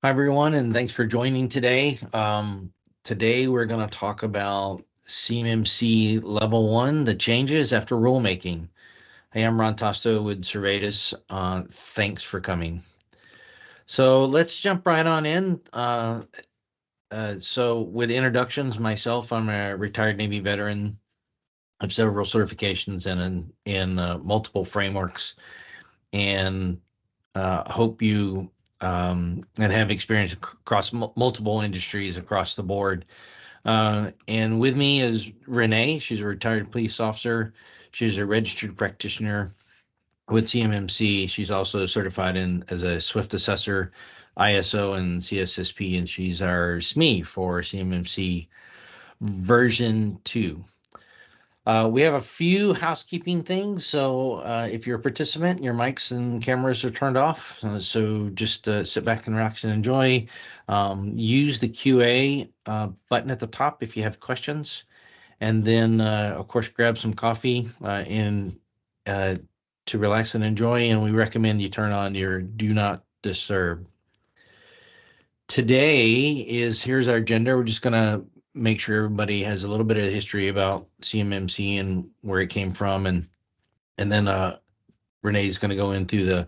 Hi, everyone, and thanks for joining today. Today, we're going to talk about CMMC Level 1, the changes after rulemaking. Hey, I'm Ron Tosto with Servadus. Thanks for coming. So let's jump right on in. So with introductions, myself, I'm a retired Navy veteran. I have several certifications in multiple frameworks, and hope you and have experience across multiple industries across the board. And with me is Renee. She's a retired police officer. She's a registered practitioner with CMMC. She's also certified as a Swift assessor, ISO and CSSP, and she's our SME for CMMC version 2. We have a few housekeeping things. So if you're a participant, your mics and cameras are turned off. So just sit back and relax and enjoy. Use the QA button at the top if you have questions. And then, of course, grab some coffee to relax and enjoy. And we recommend you turn on your Do Not Disturb. Here's our agenda. We're just going to make sure everybody has a little bit of history about CMMC and where it came from. And then Renee's going to go into the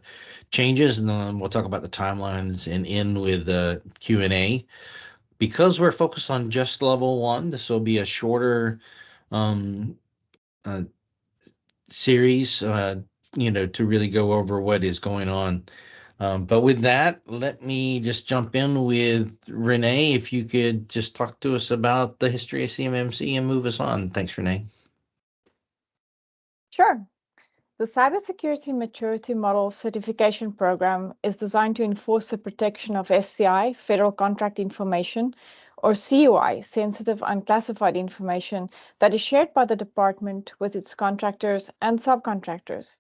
changes, and then we'll talk about the timelines and end with the Q&A. Because we're focused on just level 1, this will be a shorter um, uh, series, to really go over what is going on. But with that, let me just jump in with Renee. If you could just talk to us about the history of CMMC and move us on. Thanks, Renee. Sure. The Cybersecurity Maturity Model Certification Program is designed to enforce the protection of FCI, Federal Contract Information, or CUI, Sensitive Unclassified Information, that is shared by the department with its contractors and subcontractors.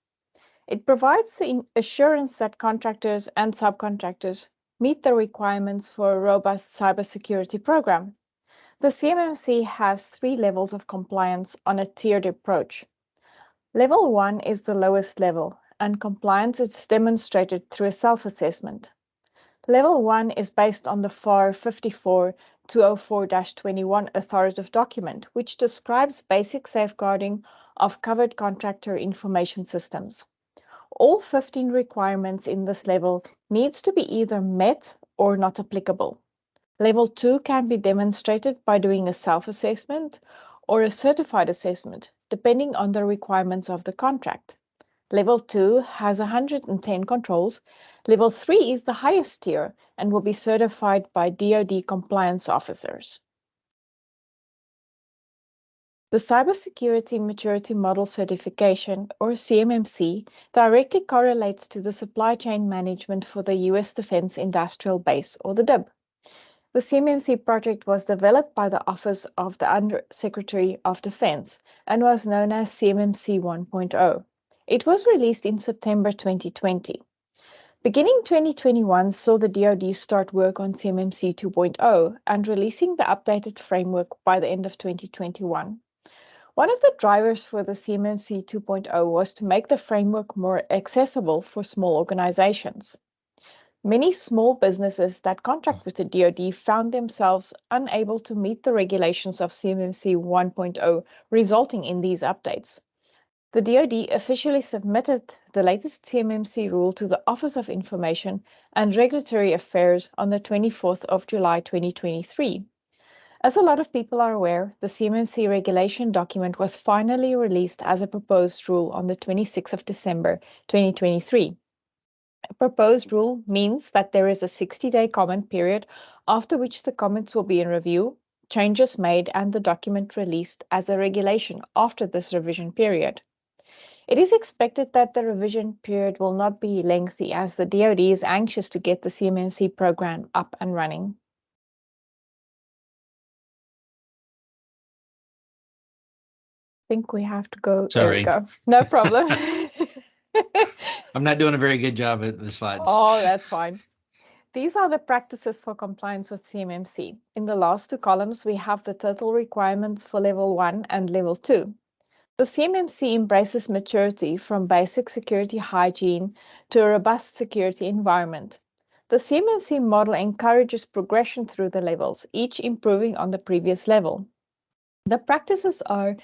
It provides the assurance that contractors and subcontractors meet the requirements for a robust cybersecurity program. The CMMC has 3 levels of compliance on a tiered approach. Level 1 is the lowest level, and compliance is demonstrated through a self-assessment. Level 1 is based on the FAR 54-204-21 authoritative document, which describes basic safeguarding of covered contractor information systems. All 15 requirements in this level needs to be either met or not applicable. Level 2 can be demonstrated by doing a self-assessment or a certified assessment, depending on the requirements of the contract. Level 2 has 110 controls. Level 3 is the highest tier and will be certified by DoD compliance officers. The Cybersecurity Maturity Model Certification, or CMMC, directly correlates to the supply chain management for the U.S. Defense Industrial Base, or the DIB. The CMMC project was developed by the Office of the Under-Secretary of Defense and was known as CMMC 1.0. It was released in September 2020. Beginning 2021 saw the DoD start work on CMMC 2.0 and releasing the updated framework by the end of 2021. One of the drivers for the CMMC 2.0 was to make the framework more accessible for small organizations. Many small businesses that contract with the DoD found themselves unable to meet the regulations of CMMC 1.0, resulting in these updates. The DoD officially submitted the latest CMMC rule to the Office of Information and Regulatory Affairs on the 24th of July 2023. As a lot of people are aware, the CMMC regulation document was finally released as a proposed rule on the 26th of December 2023. A proposed rule means that there is a 60-day comment period after which the comments will be in review, changes made, and the document released as a regulation after this revision period. It is expected that the revision period will not be lengthy as the DoD is anxious to get the CMMC program up and running. I think we have to go. Sorry. There we go. No problem. I'm not doing a very good job at the slides. Oh, that's fine. These are the practices for compliance with CMMC. In the last 2 columns, we have the total requirements for level 1 and level 2. The CMMC embraces maturity from basic security hygiene to a robust security environment. The CMMC model encourages progression through the levels, each improving on the previous level. The practices are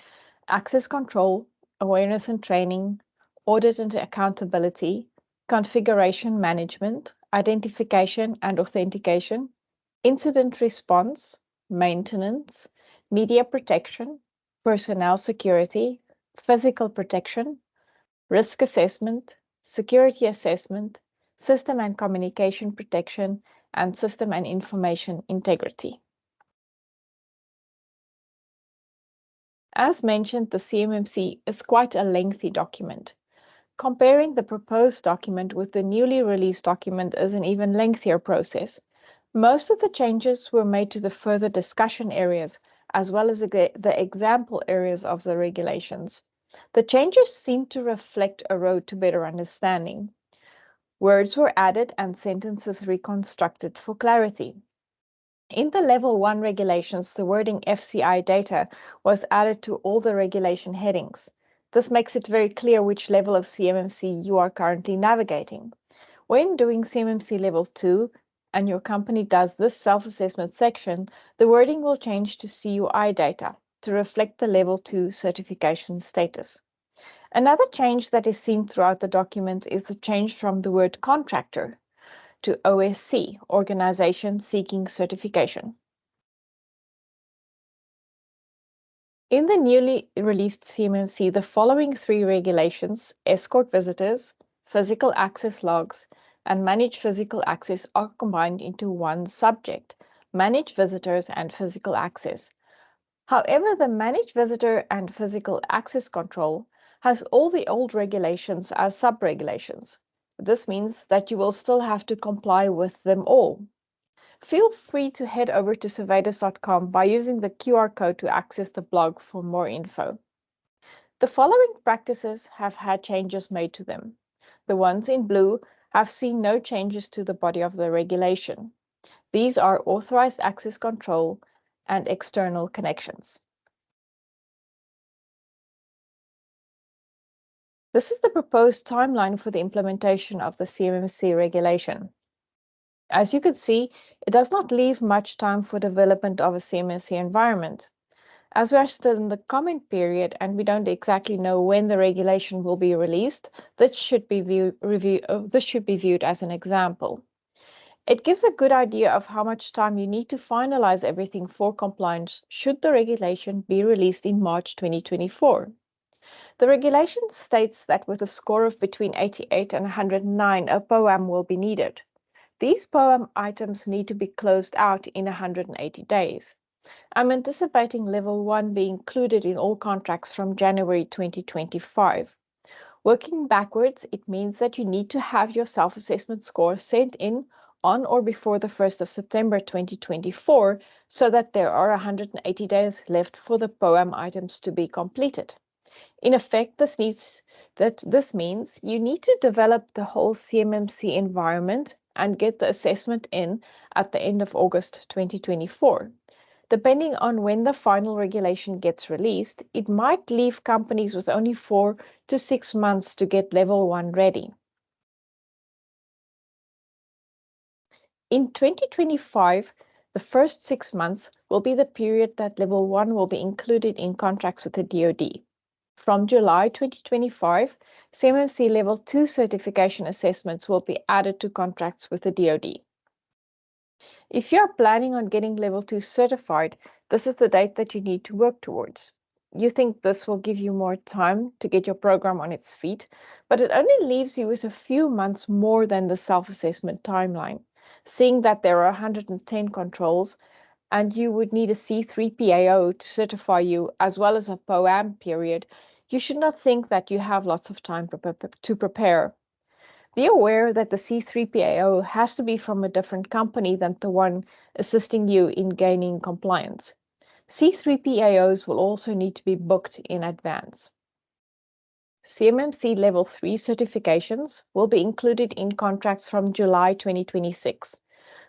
access control, awareness and training, audit and accountability, configuration management, identification and authentication, incident response, maintenance, media protection, personnel security, physical protection, risk assessment, security assessment, system and communication protection, and system and information integrity. As mentioned, the CMMC is quite a lengthy document. Comparing the proposed document with the newly released document is an even lengthier process. Most of the changes were made to the further discussion areas, as well as the example areas of the regulations. The changes seem to reflect a road to better understanding. Words were added and sentences reconstructed for clarity. In the Level 1 regulations, the wording FCI data was added to all the regulation headings. This makes it very clear which level of CMMC you are currently navigating. When doing CMMC Level 2 and your company does this self-assessment section, the wording will change to CUI data to reflect the Level 2 certification status. Another change that is seen throughout the document is the change from the word contractor to OSC, Organization Seeking Certification. In the newly released CMMC, the following three regulations, escort visitors, physical access logs, and manage physical access are combined into one subject, manage visitors and physical access. However, the manage visitor and physical access control has all the old regulations as sub-regulations. This means that you will still have to comply with them all. Feel free to head over to Servadus.com by using the QR code to access the blog for more info. The following practices have had changes made to them. The ones in blue have seen no changes to the body of the regulation. These are authorized access control and external connections. This is the proposed timeline for the implementation of the CMMC regulation. As you can see, it does not leave much time for development of a CMMC environment. As we are still in the comment period and we don't exactly know when the regulation will be released, this should be viewed as an example. It gives a good idea of how much time you need to finalize everything for compliance should the regulation be released in March 2024. The regulation states that with a score of between 88 and 109, a POAM will be needed. These POAM items need to be closed out in 180 days. I'm anticipating Level 1 being included in all contracts from January 2025. Working backwards, it means that you need to have your self-assessment score sent in on or before the 1st of September 2024 so that there are 180 days left for the POAM items to be completed. In effect, this means you need to develop the whole CMMC environment and get the assessment in at the end of August 2024. Depending on when the final regulation gets released, it might leave companies with only 4 to 6 months to get Level 1 ready. In 2025, the first 6 months will be the period that Level 1 will be included in contracts with the DoD. From July 2025, CMMC Level 2 certification assessments will be added to contracts with the DoD. If you are planning on getting Level 2 certified, this is the date that you need to work towards. You think this will give you more time to get your program on its feet, but it only leaves you with a few months more than the self-assessment timeline, seeing that there are 110 controls and you would need a C3PAO to certify you as well as a POAM period. You should not think that you have lots of time to prepare. Be aware that the C3PAO has to be from a different company than the one assisting you in gaining compliance. C3PAOs will also need to be booked in advance. CMMC Level 3 certifications will be included in contracts from July 2026.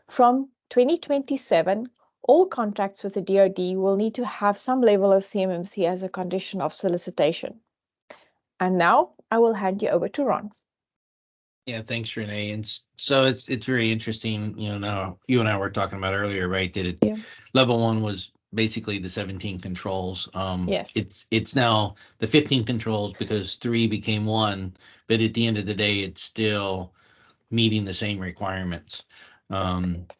From 2027, all contracts with the DoD will need to have some level of CMMC as a condition of solicitation. And now I will hand you over to Ron. Yeah, thanks, Renee. And so it's very interesting. Now you and I were talking about earlier, right? That Yeah. level one was basically the 17 controls. Yes. It's now the 15 controls because three became one, but at the end of the day, it's still meeting the same requirements. That's Um, correct.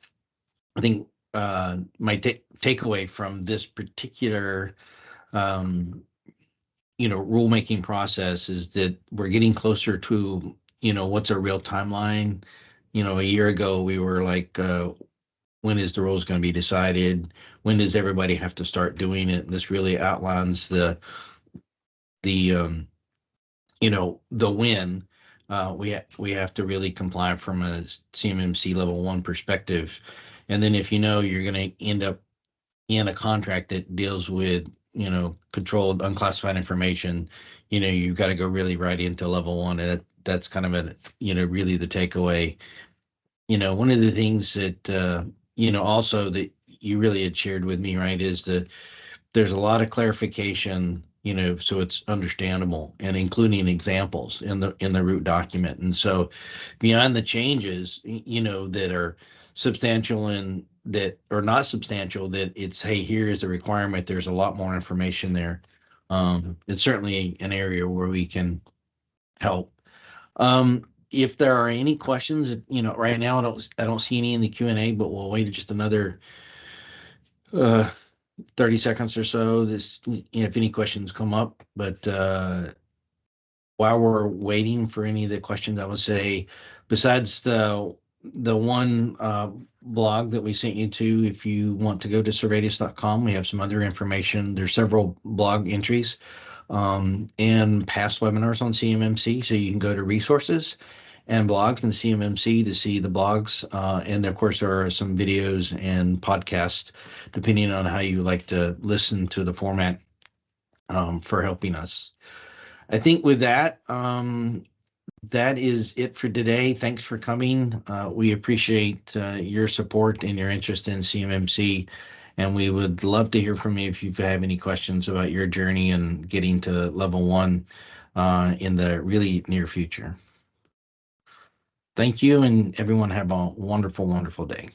I think my takeaway from this particular um, rulemaking process is that we're getting closer to, what's a real timeline. A year ago, we were like, when is the rules going to be decided? When does everybody have to start doing it? And this really outlines the the when. We have to really comply from a CMMC level one perspective. And then if you're going to end up in a contract that deals with controlled unclassified information, you've got to go really right into level one. And that's kind of really the takeaway. One of the things that also that you really had shared with me, right, is that there's a lot of clarification, so it's understandable, and including examples in the root document. And so beyond the changes, that are substantial and that are not substantial, that it's, hey, here is the requirement. There's a lot more information there. It's certainly an area where we can help. If there are any questions, right now I don't see any in the Q&A, but we'll wait just another uh 30 seconds or so, if any questions come up. But while we're waiting for any of the questions, I would say, besides the one blog that we sent you to, if you want to go to servadus.com, we have some other information. There's several blog entries and past webinars on CMMC. So you can go to resources and blogs and CMMC to see the blogs. And of course, there are some videos and podcasts, depending on how you like to listen to the format, for helping us. I think with that, that is it for today. Thanks for coming. We appreciate your support and your interest in CMMC. And we would love to hear from you if you have any questions about your journey and getting to level one in the really near future. Thank you, and everyone have a wonderful, wonderful day.